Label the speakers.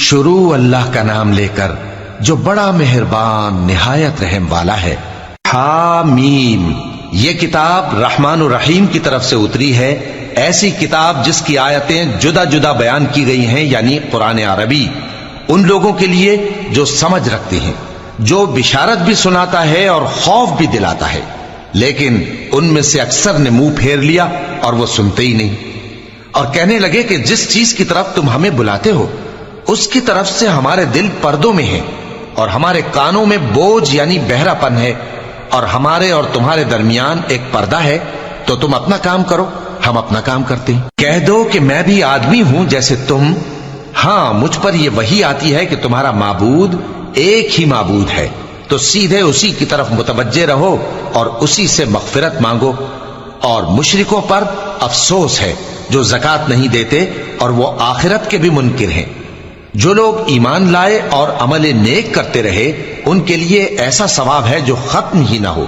Speaker 1: شروع اللہ کا نام لے کر جو بڑا مہربان نہایت رحم والا ہے۔ حامیم، یہ کتاب رحمان الرحیم کی طرف سے اتری ہے، ایسی کتاب جس کی آیتیں جدا جدا بیان کی گئی ہیں، یعنی قرآن عربی، ان لوگوں کے لیے جو سمجھ رکھتے ہیں، جو بشارت بھی سناتا ہے اور خوف بھی دلاتا ہے۔ لیکن ان میں سے اکثر نے منہ پھیر لیا اور وہ سنتے ہی نہیں، اور کہنے لگے کہ جس چیز کی طرف تم ہمیں بلاتے ہو اس کی طرف سے ہمارے دل پردوں میں ہیں، اور ہمارے کانوں میں بوجھ یعنی بہرا پن ہے، اور ہمارے اور تمہارے درمیان ایک پردہ ہے، تو تم اپنا کام کرو، ہم اپنا کام کرتے ہیں۔ کہہ دو کہ میں بھی آدمی ہوں جیسے تم، ہاں مجھ پر یہ وحی آتی ہے کہ تمہارا معبود ایک ہی معبود ہے، تو سیدھے اسی کی طرف متوجہ رہو اور اسی سے مغفرت مانگو۔ اور مشرکوں پر افسوس ہے جو زکوٰۃ نہیں دیتے اور وہ آخرت کے بھی منکر ہیں۔ جو لوگ ایمان لائے اور عمل نیک کرتے رہے ان کے لیے ایسا ثواب ہے جو ختم ہی نہ ہو۔